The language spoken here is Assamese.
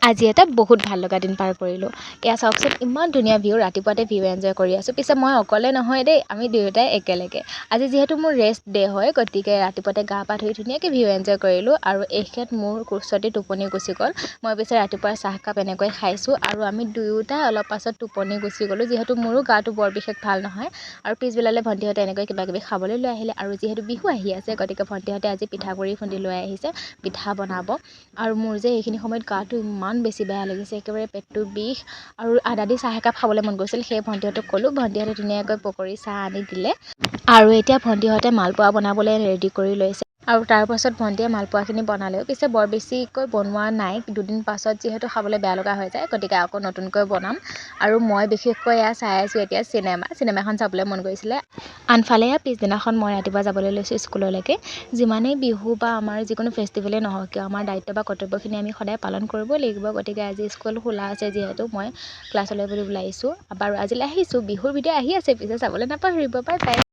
আজি এটা বহুত ভাল লগা দিন পাৰ কৰিলোঁ। এয়া চাওকচোন ইমান ধুনীয়া ভিউ, ৰাতিপুৱাতে ভিউ এনজয় কৰি আছোঁ। পিছে মই অকলে নহয় দেই, আমি দুয়োটাই একেলগে। আজি যিহেতু মোৰ ৰেষ্ট ডে হয়, গতিকে ৰাতিপুৱাতে গা পা ধুই ধুনীয়াকৈ ভিউ এনজয় কৰিলোঁ আৰু এইক্ষেত্ৰত মোৰ কোচতে টোপনি গুচি গ'ল। মই পিছে ৰাতিপুৱাৰ চাহকাপ এনেকৈ খাইছোঁ আৰু আমি দুয়োটাই অলপ পাছত টোপনি গুচি গ'লোঁ, যিহেতু মোৰো গাটো বৰ বিশেষ ভাল নহয়। আৰু পিছবেলালৈ ভণ্টিহঁতে এনেকৈ কিবা কিবি খাবলৈ লৈ আহিলে আৰু যিহেতু বিহু আহি আছে, গতিকে ভণ্টিহঁতে আজি পিঠাগুড়ি খুন্দি লৈ আহিছে, পিঠা বনাব। আৰু মোৰ যে এইখিনি সময়ত গাটো ইমান বেছি বেয়া লাগিছে, একেবাৰে পেটটো বিষ আৰু আদা দি চাহ একাপ খাবলৈ মন গৈছিল। সেই ভণ্টিহঁতক ক'লোঁ, ভণ্টিহঁতে ধুনীয়াকৈ পকৰি চাহ আনি দিলে আৰু এতিয়া ভণ্টিহঁতে মালপোৱা বনাবলৈ ৰেডি কৰি লৈছে। আৰু তাৰ পাছত ভণ্টিয়ে মালপোৱাখিনি বনালেও, পিছে বৰ বেছিকৈ বনোৱা নাই। দুদিন পাছত যিহেতু খাবলৈ বেয়া লগা হৈ যায়, গতিকে আকৌ নতুনকৈ বনাম। আৰু মই বিশেষকৈ এয়া চাই আছোঁ এতিয়া চিনেমাখন চাবলৈ মন গৈছিলে। আনফালে পিছদিনাখন মই ৰাতিপুৱা যাবলৈ লৈছোঁ স্কুললৈকে। যিমানেই বিহু বা আমাৰ যিকোনো ফেষ্টিভেলেই নহওক কিয়, আমাৰ দায়িত্ব বা কৰ্তব্যখিনি আমি সদায় পালন কৰিবই লাগিব। গতিকে আজি স্কুল খোলা আছে যিহেতু মই ক্লাছলৈ বুলি ওলাইছোঁ। বাৰু আজিলৈ আহিছোঁ, বিহুৰ ভিডিঅ' আহি আছে, পিছে চাবলৈ নাপাহৰিব। Bye bye.